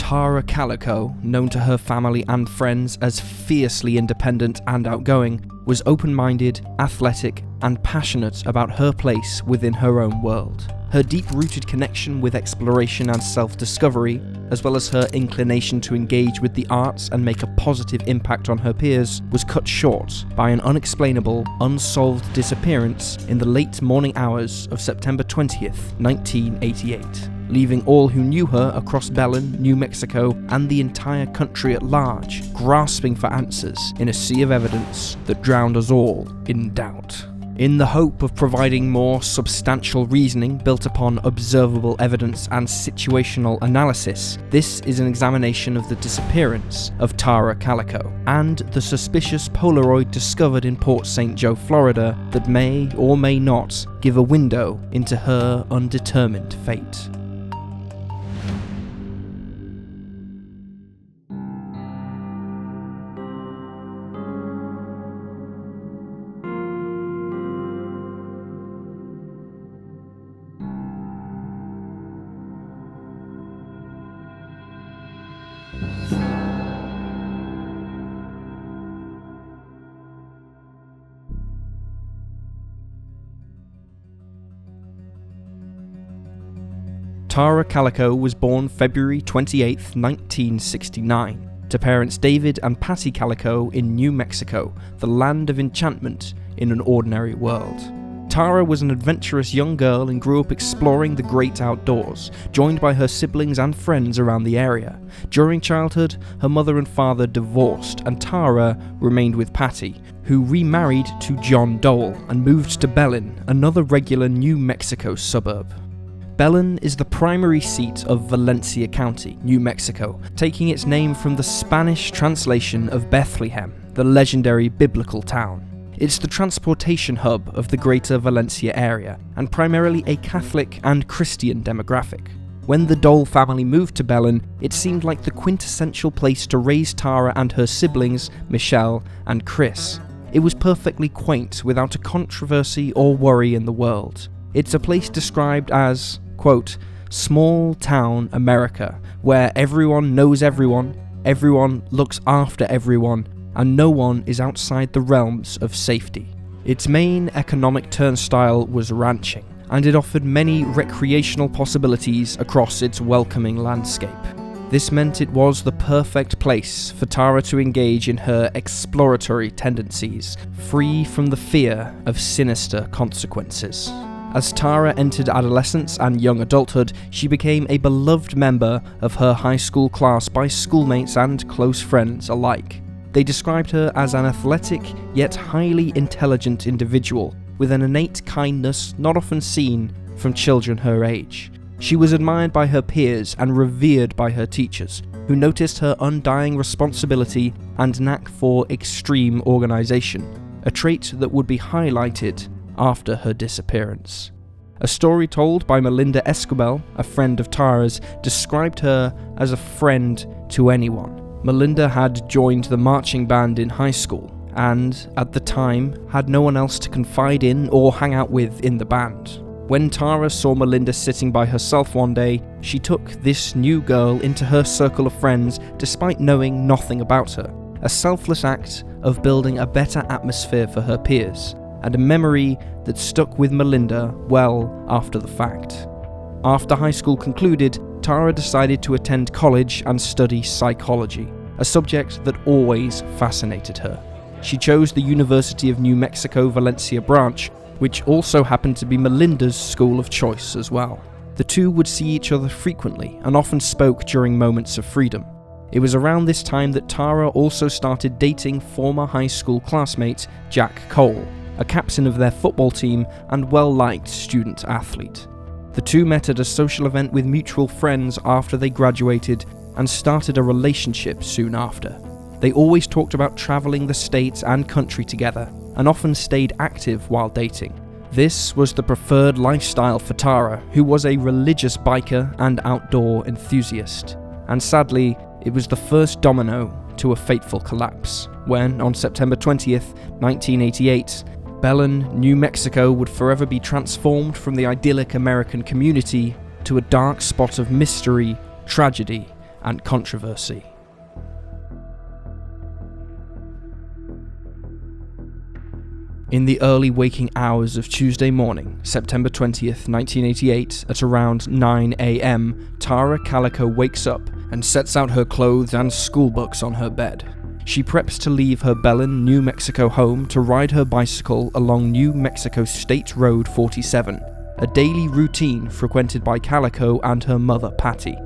Tara Calico, known to her family and friends as fiercely independent and outgoing, was open-minded, athletic, and passionate about her place within her own world. Her deep-rooted connection with exploration and self-discovery, as well as her inclination to engage with the arts and make a positive impact on her peers, was cut short by an unexplainable, unsolved disappearance in the late morning hours of September 20th, 1988, leaving all who knew her across Belen, New Mexico, and the entire country at large, grasping for answers in a sea of evidence that drowned us all in doubt. In the hope of providing more substantial reasoning built upon observable evidence and situational analysis, this is an examination of the disappearance of Tara Calico and the suspicious Polaroid discovered in Port St. Joe, Florida, that may or may not give a window into her undetermined fate. Tara Calico was born February 28, 1969, to parents David and Patty Calico in New Mexico, the land of enchantment in an ordinary world. Tara was an adventurous young girl and grew up exploring the great outdoors, joined by her siblings and friends around the area. During childhood, her mother and father divorced, and Tara remained with Patty, who remarried to John Dole and moved to Belen, another regular New Mexico suburb. Belen is the primary seat of Valencia County, New Mexico, taking its name from the Spanish translation of Bethlehem, the legendary biblical town. It's the transportation hub of the greater Valencia area, and primarily a Catholic and Christian demographic. When the Dole family moved to Belen, it seemed like the quintessential place to raise Tara and her siblings, Michelle and Chris. It was perfectly quaint, without a controversy or worry in the world. It's a place described as, quote, small town America, where everyone knows everyone looks after everyone, and no one is outside the realms of safety. Its main economic turnstile was ranching, and it offered many recreational possibilities across its welcoming landscape. This meant it was the perfect place for Tara to engage in her exploratory tendencies, free from the fear of sinister consequences. As Tara entered adolescence and young adulthood, she became a beloved member of her high school class by schoolmates and close friends alike. They described her as an athletic yet highly intelligent individual with an innate kindness not often seen from children her age. She was admired by her peers and revered by her teachers, who noticed her undying responsibility and knack for extreme organization, a trait that would be highlighted after her disappearance. A story told by Melinda Escobel, a friend of Tara's, described her as a friend to anyone. Melinda had joined the marching band in high school, and, at the time, had no one else to confide in or hang out with in the band. When Tara saw Melinda sitting by herself one day, she took this new girl into her circle of friends despite knowing nothing about her, a selfless act of building a better atmosphere for her peers, and a memory that stuck with Melinda well after the fact. After high school concluded, Tara decided to attend college and study psychology, a subject that always fascinated her. She chose the University of New Mexico Valencia branch, which also happened to be Melinda's school of choice as well. The two would see each other frequently and often spoke during moments of freedom. It was around this time that Tara also started dating former high school classmate Jack Cole, a captain of their football team and well-liked student athlete. The two met at a social event with mutual friends after they graduated and started a relationship soon after. They always talked about traveling the state and country together, and often stayed active while dating. This was the preferred lifestyle for Tara, who was a religious biker and outdoor enthusiast. And sadly, it was the first domino to a fateful collapse, when, on September 20th, 1988, Belen, New Mexico would forever be transformed from the idyllic American community to a dark spot of mystery, tragedy, and controversy. In the early waking hours of Tuesday morning, September 20th, 1988, at around 9 a.m, Tara Calico wakes up and sets out her clothes and school books on her bed. She preps to leave her Belen, New Mexico home to ride her bicycle along New Mexico State Road 47, a daily routine frequented by Calico and her mother, Patty.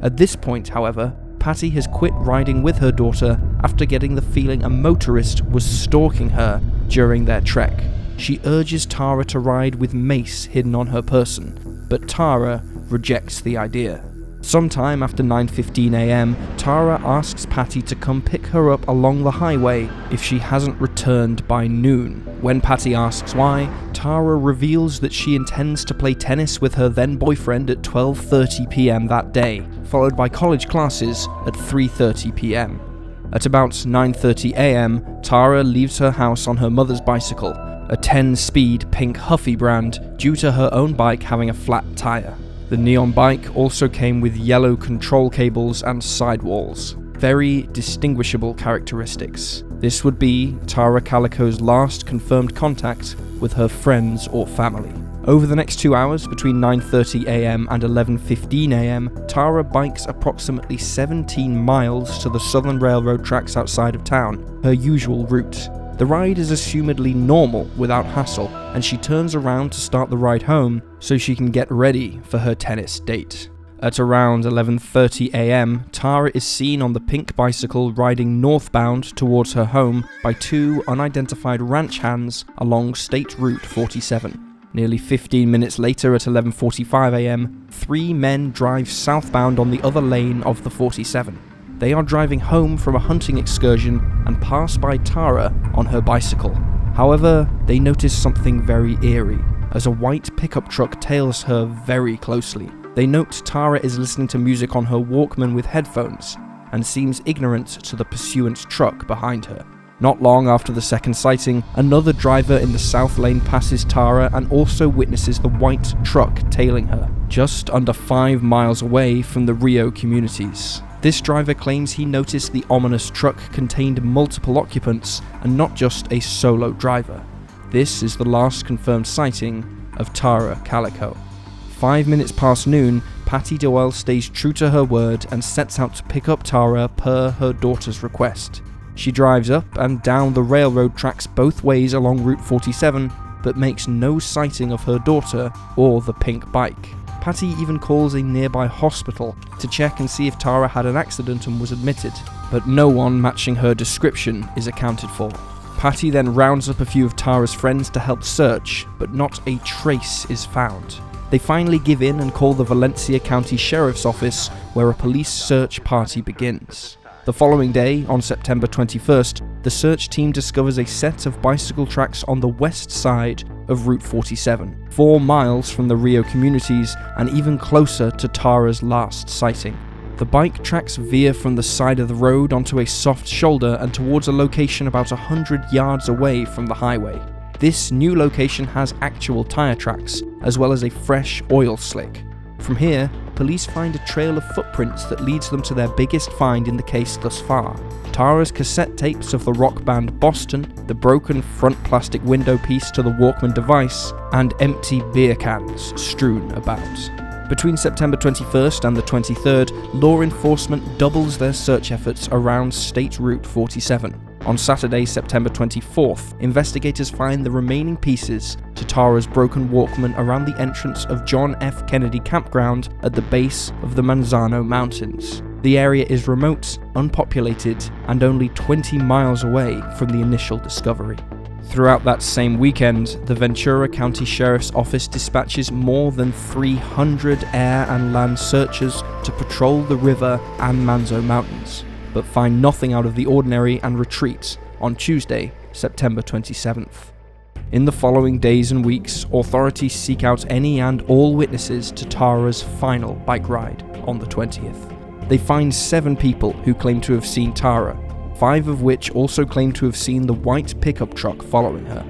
At this point, however, Patty has quit riding with her daughter after getting the feeling a motorist was stalking her during their trek. She urges Tara to ride with mace hidden on her person, but Tara rejects the idea. Sometime after 9:15 a.m, Tara asks Patty to come pick her up along the highway if she hasn't returned by noon. When Patty asks why, Tara reveals that she intends to play tennis with her then boyfriend at 12:30 p.m. that day, followed by college classes at 3:30 p.m. At about 9:30 a.m, Tara leaves her house on her mother's bicycle, a 10-speed pink Huffy brand, due to her own bike having a flat tire. The neon bike also came with yellow control cables and sidewalls. Very distinguishable characteristics. This would be Tara Calico's last confirmed contact with her friends or family. Over the next 2 hours, between 9:30 a.m. and 11:15 a.m, Tara bikes approximately 17 miles to the Southern Railroad tracks outside of town, her usual route. The ride is assumedly normal without hassle, and she turns around to start the ride home so she can get ready for her tennis date. At around 11:30 a.m, Tara is seen on the pink bicycle riding northbound towards her home by two unidentified ranch hands along State Route 47. Nearly 15 minutes later, at 11:45 a.m, three men drive southbound on the other lane of the 47. They are driving home from a hunting excursion and pass by Tara on her bicycle. However, they notice something very eerie, as a white pickup truck tails her very closely. They note Tara is listening to music on her Walkman with headphones, and seems ignorant to the pursuant truck behind her. Not long after the second sighting, another driver in the south lane passes Tara and also witnesses the white truck tailing her, just under 5 miles away from the Rio communities. This driver claims he noticed the ominous truck contained multiple occupants and not just a solo driver. This is the last confirmed sighting of Tara Calico. 5 minutes past noon, Patty Doyle stays true to her word and sets out to pick up Tara per her daughter's request. She drives up and down the railroad tracks both ways along Route 47, but makes no sighting of her daughter or the pink bike. Patty even calls a nearby hospital to check and see if Tara had an accident and was admitted, but no one matching her description is accounted for. Patty then rounds up a few of Tara's friends to help search, but not a trace is found. They finally give in and call the Valencia County Sheriff's Office, where a police search party begins. The following day, on September 21st, the search team discovers a set of bicycle tracks on the west side of Route 47, 4 miles from the Rio communities and even closer to Tara's last sighting. The bike tracks veer from the side of the road onto a soft shoulder and towards a location about 100 yards away from the highway. This new location has actual tire tracks, as well as a fresh oil slick. From here, police find a trail of footprints that leads them to their biggest find in the case thus far: Tara's cassette tapes of the rock band Boston, the broken front plastic window piece to the Walkman device, and empty beer cans strewn about. Between September 21st and the 23rd, law enforcement doubles their search efforts around State Route 47. On Saturday, September 24th, investigators find the remaining pieces to Tara's broken Walkman around the entrance of John F. Kennedy Campground at the base of the Manzano Mountains. The area is remote, unpopulated, and only 20 miles away from the initial discovery. Throughout that same weekend, the Ventura County Sheriff's Office dispatches more than 300 air and land searchers to patrol the river and Manzo Mountains, but find nothing out of the ordinary and retreat on Tuesday, September 27th. In the following days and weeks, authorities seek out any and all witnesses to Tara's final bike ride on the 20th. They find 7 people who claim to have seen Tara, 5 of which also claim to have seen the white pickup truck following her.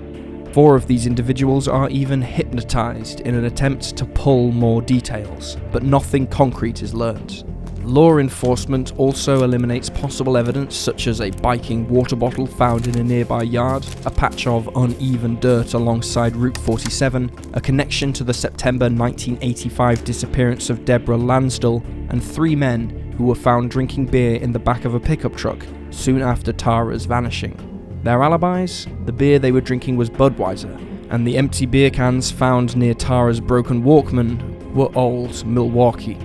4 of these individuals are even hypnotized in an attempt to pull more details, but nothing concrete is learned. Law enforcement also eliminates possible evidence such as a biking water bottle found in a nearby yard, a patch of uneven dirt alongside Route 47, a connection to the September 1985 disappearance of Deborah Lansdell, and 3 men who were found drinking beer in the back of a pickup truck soon after Tara's vanishing. Their alibis? The beer they were drinking was Budweiser, and the empty beer cans found near Tara's broken Walkman were old Milwaukee.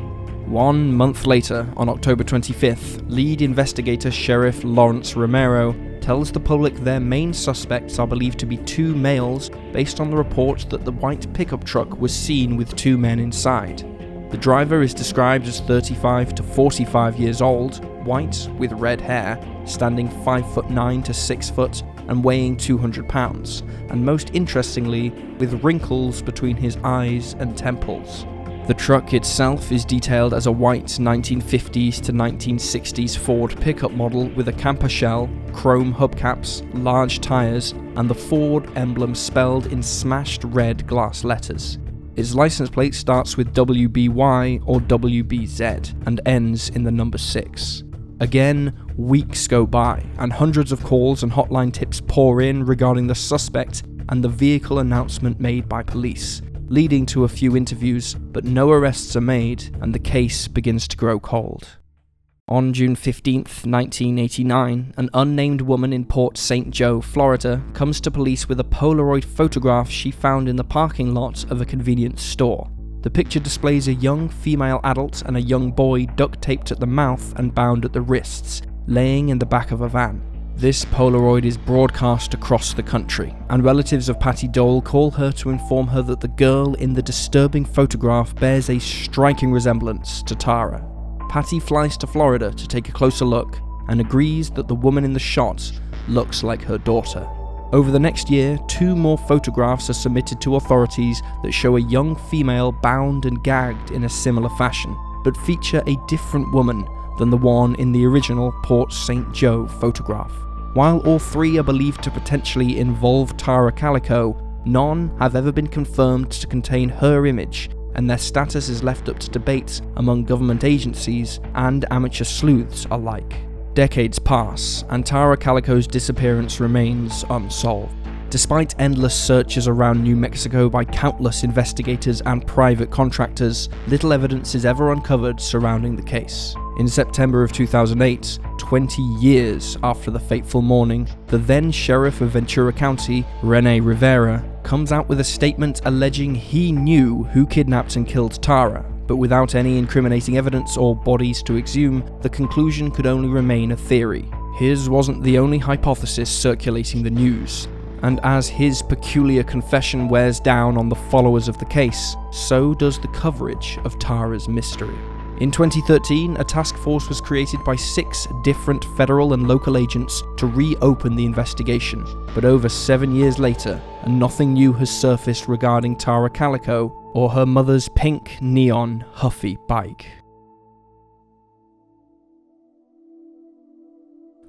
1 month later, on October 25th, lead investigator Sheriff Lawrence Romero tells the public their main suspects are believed to be 2 males based on the report that the white pickup truck was seen with 2 men inside. The driver is described as 35 to 45 years old, white with red hair, standing 5'9" to 6 foot and weighing 200 pounds, and most interestingly, with wrinkles between his eyes and temples. The truck itself is detailed as a white 1950s to 1960s Ford pickup model with a camper shell, chrome hubcaps, large tyres, and the Ford emblem spelled in smashed red glass letters. Its license plate starts with WBY or WBZ and ends in the number 6. Again, weeks go by, and hundreds of calls and hotline tips pour in regarding the suspect and the vehicle announcement made by police, leading to a few interviews, but no arrests are made, and the case begins to grow cold. On June 15th, 1989, an unnamed woman in Port St. Joe, Florida, comes to police with a Polaroid photograph she found in the parking lot of a convenience store. The picture displays a young female adult and a young boy duct taped at the mouth and bound at the wrists, laying in the back of a van. This Polaroid is broadcast across the country, and relatives of Patty Dole call her to inform her that the girl in the disturbing photograph bears a striking resemblance to Tara. Patty flies to Florida to take a closer look and agrees that the woman in the shot looks like her daughter. Over the next year, 2 more photographs are submitted to authorities that show a young female bound and gagged in a similar fashion, but feature a different woman than the one in the original Port St. Joe photograph. While all 3 are believed to potentially involve Tara Calico, none have ever been confirmed to contain her image, and their status is left up to debate among government agencies and amateur sleuths alike. Decades pass, and Tara Calico's disappearance remains unsolved. Despite endless searches around New Mexico by countless investigators and private contractors, little evidence is ever uncovered surrounding the case. In September of 2008, 20 years after the fateful morning, the then sheriff of Ventura County, Rivera, comes out with a statement alleging he knew who kidnapped and killed Tara, but without any incriminating evidence or bodies to exhume, the conclusion could only remain a theory. His wasn't the only hypothesis circulating the news, and as his peculiar confession wears down on the followers of the case, so does the coverage of Tara's mystery. In 2013, a task force was created by 6 different federal and local agents to reopen the investigation, but over 7 years later, and nothing new has surfaced regarding Tara Calico or her mother's pink neon Huffy bike.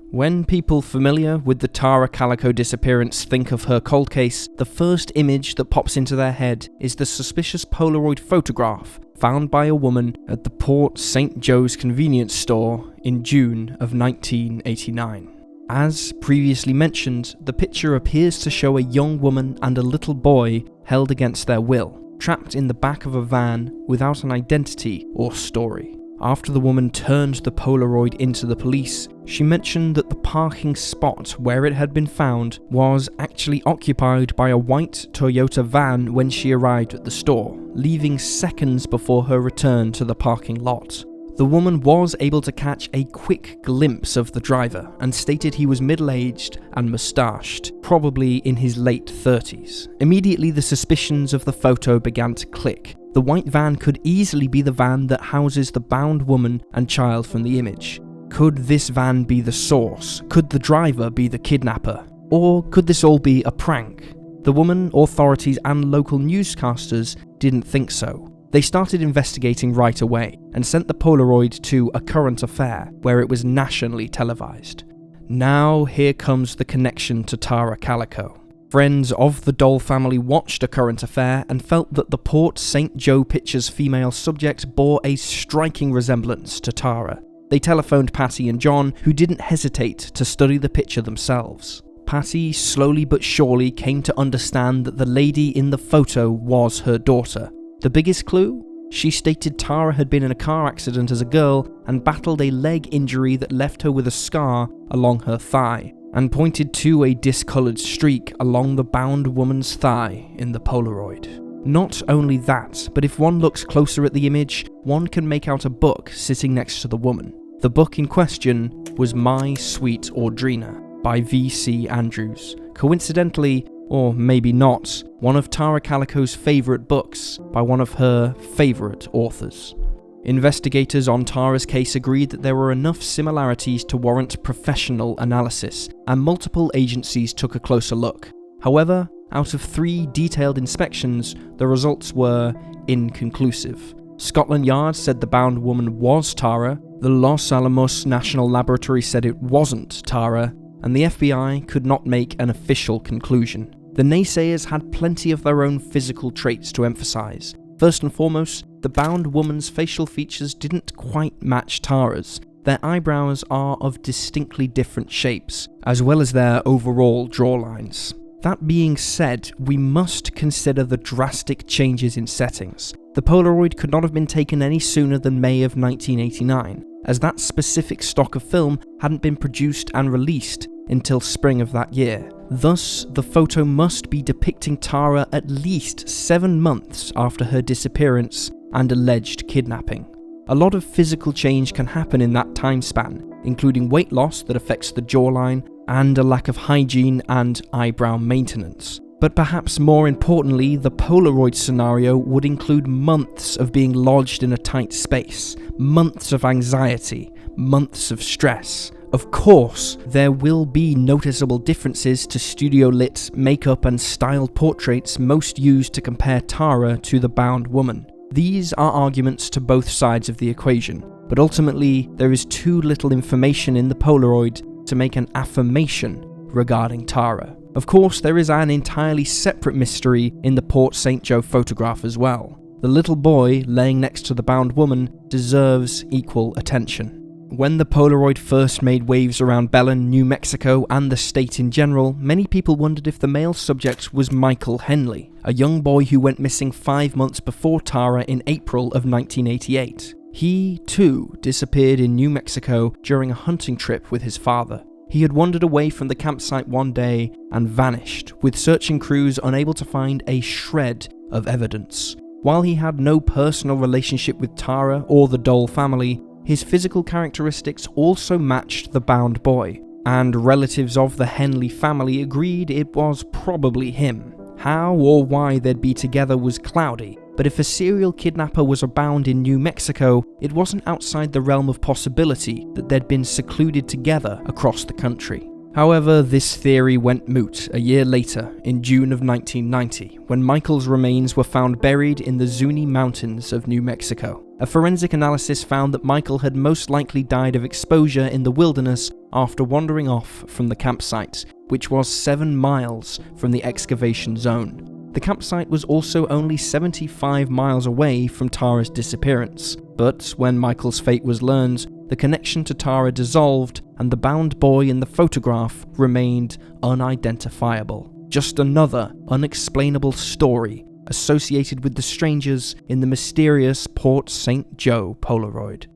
When people familiar with the Tara Calico disappearance think of her cold case, the first image that pops into their head is the suspicious Polaroid photograph found by a woman at the Port St. Joe's convenience store in June of 1989. As previously mentioned, the picture appears to show a young woman and a little boy held against their will, trapped in the back of a van without an identity or story. After the woman turned the Polaroid into the police, she mentioned that the parking spot where it had been found was actually occupied by a white Toyota van when she arrived at the store, leaving seconds before her return to the parking lot. The woman was able to catch a quick glimpse of the driver and stated he was middle-aged and mustached, probably in his late 30s. Immediately, the suspicions of the photo began to click. The white van could easily be the van that houses the bound woman and child from the image. Could this van be the source? Could the driver be the kidnapper? Or could this all be a prank? The woman, authorities, and local newscasters didn't think so. They started investigating right away and sent the Polaroid to A Current Affair, where it was nationally televised. Now here comes the connection to Tara Calico. Friends of the Doll family watched A Current Affair and felt that the Port St. Joe picture's female subject bore a striking resemblance to Tara. They telephoned Patty and John, who didn't hesitate to study the picture themselves. Patty slowly but surely came to understand that the lady in the photo was her daughter. The biggest clue? She stated Tara had been in a car accident as a girl and battled a leg injury that left her with a scar along her thigh, and pointed to a discoloured streak along the bound woman's thigh in the Polaroid. Not only that, but if one looks closer at the image, one can make out a book sitting next to the woman. The book in question was My Sweet Audrina by V.C. Andrews. Coincidentally, or maybe not, one of Tara Calico's favourite books by one of her favourite authors. Investigators on Tara's case agreed that there were enough similarities to warrant professional analysis, and multiple agencies took a closer look. However, out of 3 detailed inspections, the results were inconclusive. Scotland Yard said the bound woman was Tara, the Los Alamos National Laboratory said it wasn't Tara, and the FBI could not make an official conclusion. The naysayers had plenty of their own physical traits to emphasize. First and foremost, the bound woman's facial features didn't quite match Tara's. Their eyebrows are of distinctly different shapes, as well as their overall jawlines. That being said, we must consider the drastic changes in settings. The Polaroid could not have been taken any sooner than May of 1989, as that specific stock of film hadn't been produced and released until spring of that year. Thus, the photo must be depicting Tara at least 7 months after her disappearance and alleged kidnapping. A lot of physical change can happen in that time span, including weight loss that affects the jawline and a lack of hygiene and eyebrow maintenance. But perhaps more importantly, the Polaroid scenario would include months of being lodged in a tight space, months of anxiety, months of stress. Of course, there will be noticeable differences to studio-lit, makeup and styled portraits most used to compare Tara to the bound woman. These are arguments to both sides of the equation, but ultimately there is too little information in the Polaroid to make an affirmation regarding Tara. Of course, there is an entirely separate mystery in the Port St. Joe photograph as well. The little boy laying next to the bound woman deserves equal attention. When the Polaroid first made waves around Belen, New Mexico, and the state in general, many people wondered if the male subject was Michael Henley, a young boy who went missing 5 months before Tara in April of 1988. He, too, disappeared in New Mexico during a hunting trip with his father. He had wandered away from the campsite one day and vanished, with searching crews unable to find a shred of evidence. While he had no personal relationship with Tara or the Doll family, his physical characteristics also matched the bound boy, and relatives of the Henley family agreed it was probably him. How or why they'd be together was cloudy, but if a serial kidnapper was abound in New Mexico, it wasn't outside the realm of possibility that they'd been secluded together across the country. However, this theory went moot a year later, in June of 1990, when Michael's remains were found buried in the Zuni Mountains of New Mexico. A forensic analysis found that Michael had most likely died of exposure in the wilderness after wandering off from the campsite, which was 7 miles from the excavation zone. The campsite was also only 75 miles away from Tara's disappearance, but when Michael's fate was learned, the connection to Tara dissolved and the bound boy in the photograph remained unidentifiable. Just another unexplainable story associated with the strangers in the mysterious Port St. Joe Polaroid.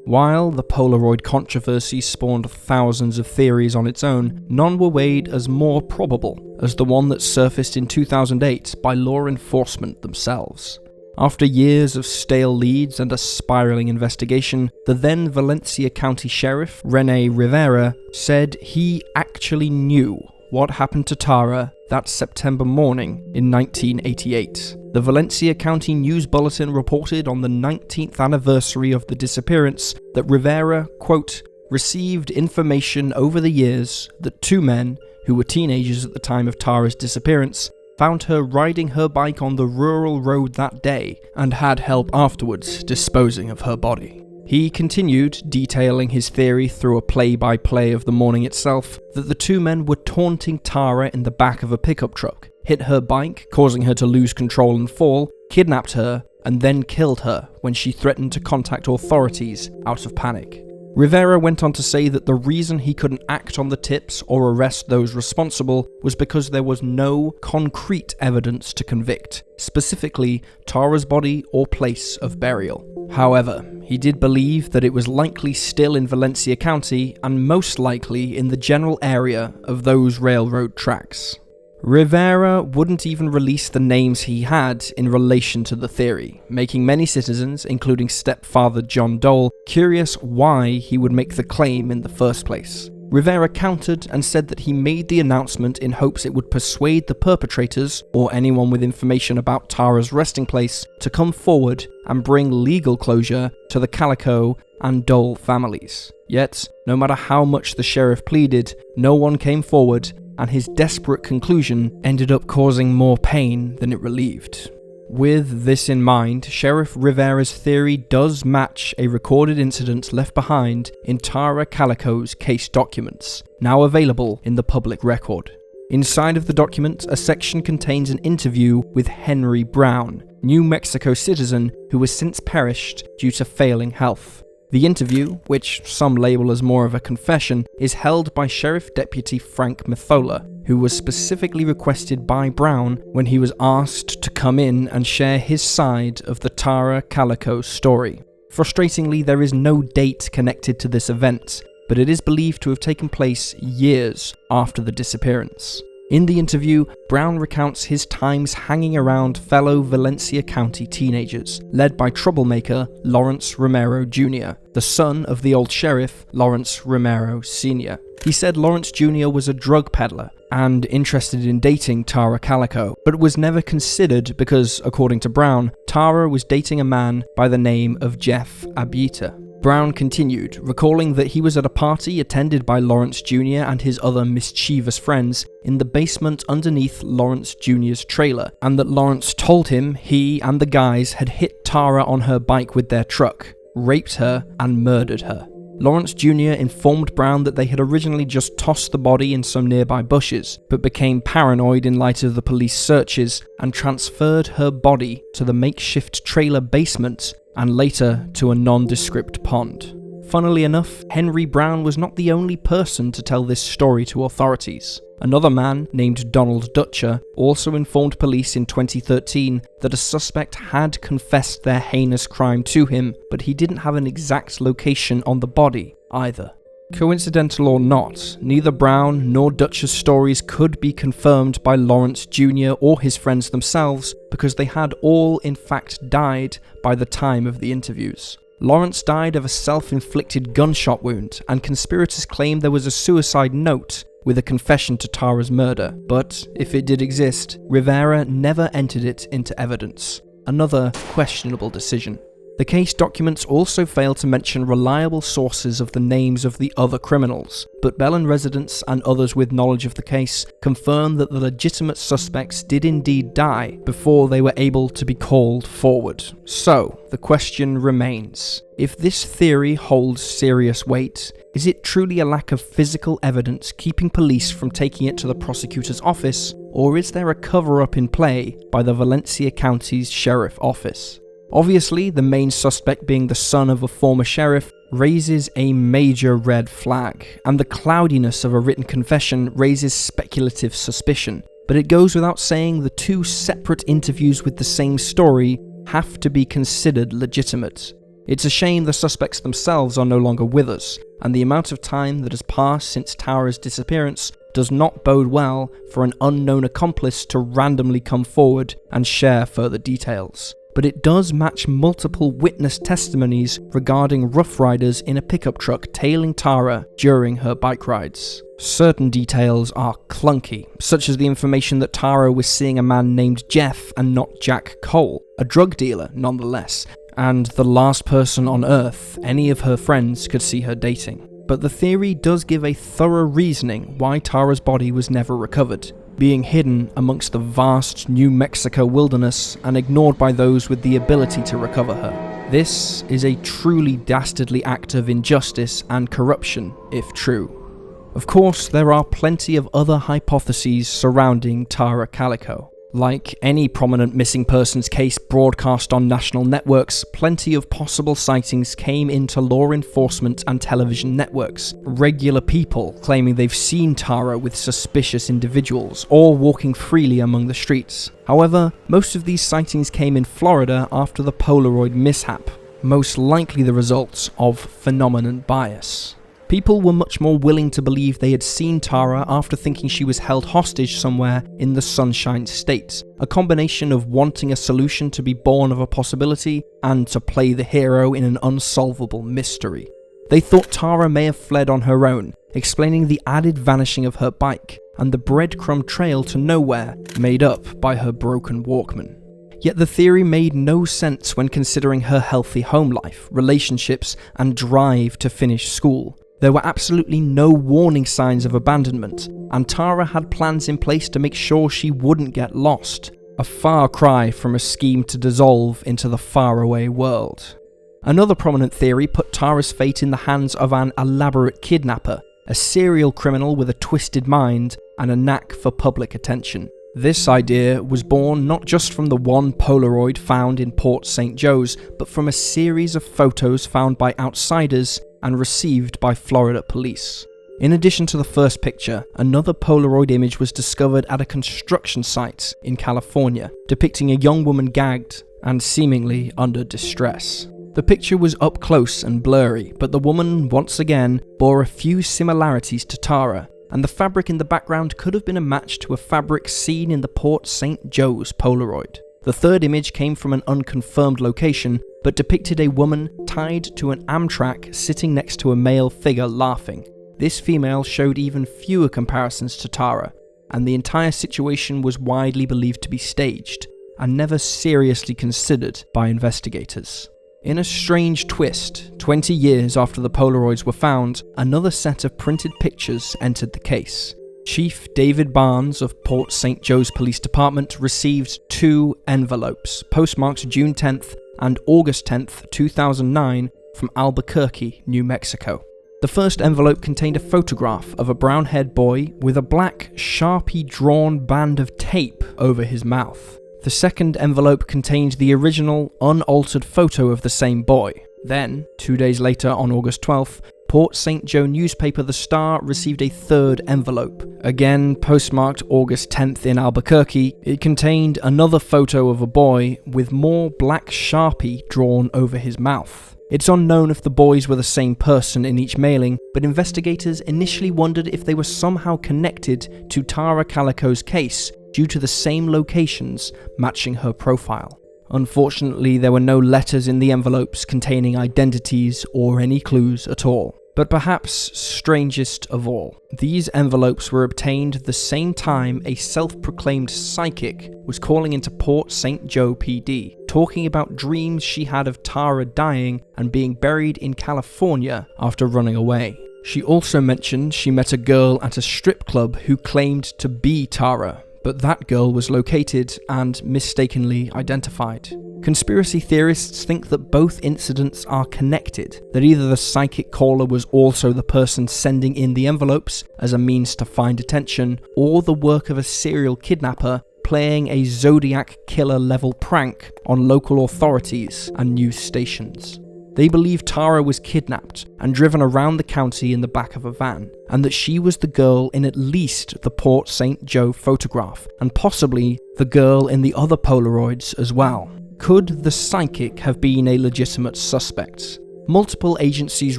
While the Polaroid controversy spawned thousands of theories on its own, none were weighed as more probable as the one that surfaced in 2008 by law enforcement themselves. After years of stale leads and a spiraling investigation, the then Valencia County Sheriff, Rene Rivera, said he actually knew what happened to Tara that September morning in 1988. The Valencia County News Bulletin reported on the 19th anniversary of the disappearance that Rivera, quote, received information over the years that 2 men, who were teenagers at the time of Tara's disappearance, found her riding her bike on the rural road that day and had help afterwards disposing of her body. He continued, detailing his theory through a play-by-play of the morning itself, that the two men were taunting Tara in the back of a pickup truck, hit her bike, causing her to lose control and fall, kidnapped her, and then killed her when she threatened to contact authorities out of panic. Rivera went on to say that the reason he couldn't act on the tips or arrest those responsible was because there was no concrete evidence to convict, specifically Tara's body or place of burial. However, he did believe that it was likely still in Valencia County and most likely in the general area of those railroad tracks. Rivera wouldn't even release the names he had in relation to the theory, making many citizens, including stepfather John Dole, curious why he would make the claim in the first place. Rivera countered and said that he made the announcement in hopes it would persuade the perpetrators, or anyone with information about Tara's resting place, to come forward and bring legal closure to the Calico and Dole families. Yet, no matter how much the sheriff pleaded, no one came forward, and his desperate conclusion ended up causing more pain than it relieved. With this in mind, Sheriff Rivera's theory does match a recorded incident left behind in Tara Calico's case documents, now available in the public record. Inside of the document, a section contains an interview with Henry Brown, New Mexico citizen who has since perished due to failing health. The interview, which some label as more of a confession, is held by Sheriff Deputy Frank Methola, who was specifically requested by Brown when he was asked to come in and share his side of the Tara Calico story. Frustratingly, there is no date connected to this event, but it is believed to have taken place years after the disappearance. In the interview, Brown recounts his times hanging around fellow Valencia County teenagers, led by troublemaker Lawrence Romero Jr., the son of the old sheriff, Lawrence Romero Sr. He said Lawrence Jr. was a drug peddler and interested in dating Tara Calico, but was never considered because, according to Brown, Tara was dating a man by the name of Jeff Abita. Brown continued, recalling that he was at a party attended by Lawrence Jr. and his other mischievous friends in the basement underneath Lawrence Jr.'s trailer, and that Lawrence told him he and the guys had hit Tara on her bike with their truck, raped her, and murdered her. Lawrence Jr. informed Brown that they had originally just tossed the body in some nearby bushes, but became paranoid in light of the police searches and transferred her body to the makeshift trailer basement and later to a nondescript pond. Funnily enough, Henry Brown was not the only person to tell this story to authorities. Another man, named Donald Dutcher, also informed police in 2013 that a suspect had confessed their heinous crime to him, but he didn't have an exact location on the body either. Coincidental or not, neither Brown nor Dutcher's stories could be confirmed by Lawrence Jr. or his friends themselves because they had all in fact died by the time of the interviews. Lawrence died of a self-inflicted gunshot wound, and conspirators claim there was a suicide note with a confession to Tara's murder, but if it did exist, Rivera never entered it into evidence. Another questionable decision. The case documents also fail to mention reliable sources of the names of the other criminals, but Belen residents and others with knowledge of the case confirm that the legitimate suspects did indeed die before they were able to be called forward. So, the question remains, if this theory holds serious weight, is it truly a lack of physical evidence keeping police from taking it to the prosecutor's office, or is there a cover-up in play by the Valencia County's sheriff office? Obviously, the main suspect being the son of a former sheriff raises a major red flag, and the cloudiness of a written confession raises speculative suspicion. But it goes without saying the two separate interviews with the same story have to be considered legitimate. It's a shame the suspects themselves are no longer with us, and the amount of time that has passed since Tara's disappearance does not bode well for an unknown accomplice to randomly come forward and share further details. But it does match multiple witness testimonies regarding rough riders in a pickup truck tailing Tara during her bike rides. Certain details are clunky, such as the information that Tara was seeing a man named Jeff and not Jack Cole, a drug dealer nonetheless, and the last person on Earth any of her friends could see her dating. But the theory does give a thorough reasoning why Tara's body was never recovered, being hidden amongst the vast New Mexico wilderness and ignored by those with the ability to recover her. This is a truly dastardly act of injustice and corruption, if true. Of course, there are plenty of other hypotheses surrounding Tara Calico. Like any prominent missing persons case broadcast on national networks, plenty of possible sightings came into law enforcement and television networks. Regular people claiming they've seen Tara with suspicious individuals or walking freely among the streets. However, most of these sightings came in Florida after the Polaroid mishap, most likely the result of phenomenon bias. People were much more willing to believe they had seen Tara after thinking she was held hostage somewhere in the Sunshine State, a combination of wanting a solution to be born of a possibility and to play the hero in an unsolvable mystery. They thought Tara may have fled on her own, explaining the added vanishing of her bike and the breadcrumb trail to nowhere made up by her broken Walkman. Yet the theory made no sense when considering her healthy home life, relationships, and drive to finish school. There were absolutely no warning signs of abandonment, and Tara had plans in place to make sure she wouldn't get lost, a far cry from a scheme to dissolve into the faraway world. Another prominent theory put Tara's fate in the hands of an elaborate kidnapper, a serial criminal with a twisted mind and a knack for public attention. This idea was born not just from the one Polaroid found in Port St. Joe's, but from a series of photos found by outsiders and received by Florida police. In addition to the first picture, another Polaroid image was discovered at a construction site in California, depicting a young woman gagged and seemingly under distress. The picture was up close and blurry, but the woman, once again, bore a few similarities to Tara, and the fabric in the background could have been a match to a fabric seen in the Port St. Joe's Polaroid. The third image came from an unconfirmed location, but depicted a woman tied to an Amtrak sitting next to a male figure laughing. This female showed even fewer comparisons to Tara, and the entire situation was widely believed to be staged, and never seriously considered by investigators. In a strange twist, 20 years after the Polaroids were found, another set of printed pictures entered the case. Chief David Barnes of Port St. Joe's Police Department received 2 envelopes, postmarked June 10th and August 10th, 2009, from Albuquerque, New Mexico. The first envelope contained a photograph of a brown-haired boy with a black, Sharpie-drawn band of tape over his mouth. The second envelope contained the original, unaltered photo of the same boy. Then, 2 days later on August 12th, Port St. Joe newspaper The Star received a third envelope. Again postmarked August 10th in Albuquerque, it contained another photo of a boy with more black Sharpie drawn over his mouth. It's unknown if the boys were the same person in each mailing, but investigators initially wondered if they were somehow connected to Tara Calico's case due to the same locations matching her profile. Unfortunately, there were no letters in the envelopes containing identities or any clues at all. But perhaps strangest of all, these envelopes were obtained the same time a self-proclaimed psychic was calling into Port St. Joe PD, talking about dreams she had of Tara dying and being buried in California after running away. She also mentioned she met a girl at a strip club who claimed to be Tara, but that girl was located and mistakenly identified. Conspiracy theorists think that both incidents are connected, that either the psychic caller was also the person sending in the envelopes as a means to find attention, or the work of a serial kidnapper playing a Zodiac killer level prank on local authorities and news stations. They believe Tara was kidnapped and driven around the county in the back of a van, and that she was the girl in at least the Port St. Joe photograph, and possibly the girl in the other Polaroids as well. Could the psychic have been a legitimate suspect? Multiple agencies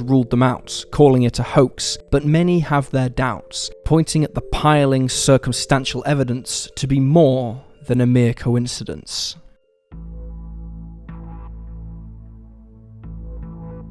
ruled them out, calling it a hoax, but many have their doubts, pointing at the piling circumstantial evidence to be more than a mere coincidence.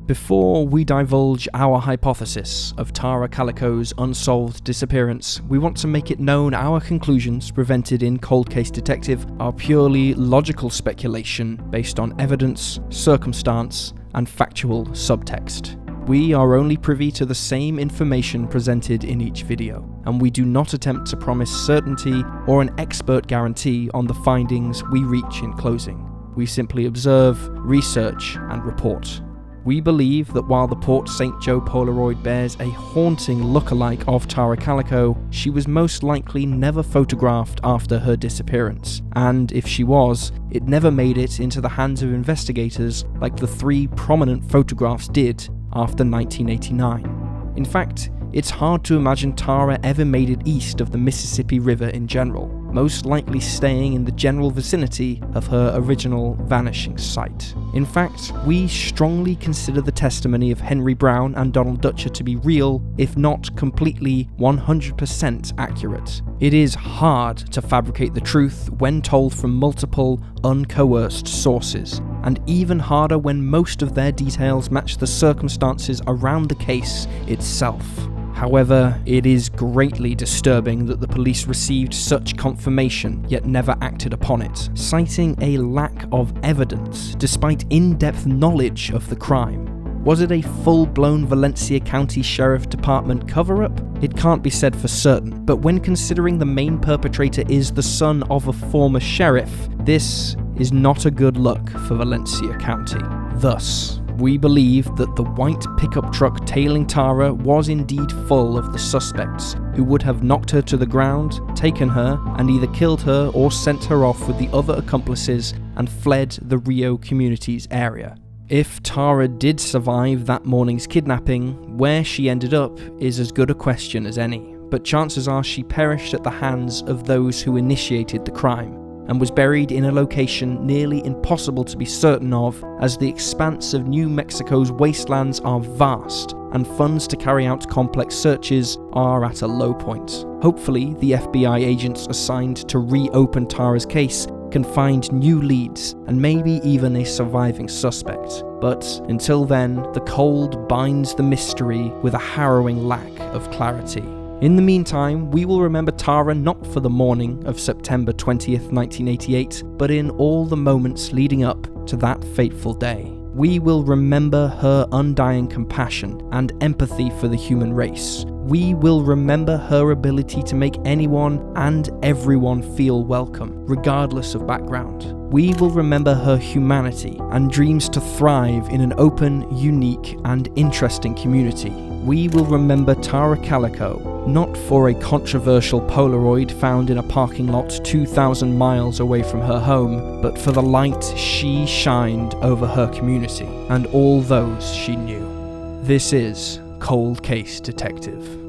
Before we divulge our hypothesis of Tara Calico's unsolved disappearance, we want to make it known our conclusions presented in Cold Case Detective are purely logical speculation based on evidence, circumstance, and factual subtext. We are only privy to the same information presented in each video, and we do not attempt to promise certainty or an expert guarantee on the findings we reach in closing. We simply observe, research, and report. We believe that while the Port St. Joe Polaroid bears a haunting lookalike of Tara Calico, she was most likely never photographed after her disappearance, and if she was, it never made it into the hands of investigators like the 3 prominent photographs did after 1989. In fact, it's hard to imagine Tara ever made it east of the Mississippi River in general, most likely staying in the general vicinity of her original vanishing site. In fact, we strongly consider the testimony of Henry Brown and Donald Dutcher to be real, if not completely 100% accurate. It is hard to fabricate the truth when told from multiple, uncoerced sources, and even harder when most of their details match the circumstances around the case itself. However, it is greatly disturbing that the police received such confirmation yet never acted upon it, citing a lack of evidence despite in-depth knowledge of the crime. Was it a full-blown Valencia County Sheriff Department cover-up? It can't be said for certain, but when considering the main perpetrator is the son of a former sheriff, this is not a good look for Valencia County. Thus, we believe that the white pickup truck tailing Tara was indeed full of the suspects, who would have knocked her to the ground, taken her, and either killed her or sent her off with the other accomplices and fled the Rio Communities area. If Tara did survive that morning's kidnapping, where she ended up is as good a question as any, but chances are she perished at the hands of those who initiated the crime, and was buried in a location nearly impossible to be certain of, as the expanse of New Mexico's wastelands are vast, and funds to carry out complex searches are at a low point. Hopefully, the FBI agents assigned to reopen Tara's case can find new leads, and maybe even a surviving suspect. But until then, the cold binds the mystery with a harrowing lack of clarity. In the meantime, we will remember Tara not for the morning of September 20th, 1988, but in all the moments leading up to that fateful day. We will remember her undying compassion and empathy for the human race. We will remember her ability to make anyone and everyone feel welcome, regardless of background. We will remember her humanity and dreams to thrive in an open, unique, and interesting community. We will remember Tara Calico, not for a controversial Polaroid found in a parking lot 2,000 miles away from her home, but for the light she shined over her community and all those she knew. This is Cold Case Detective.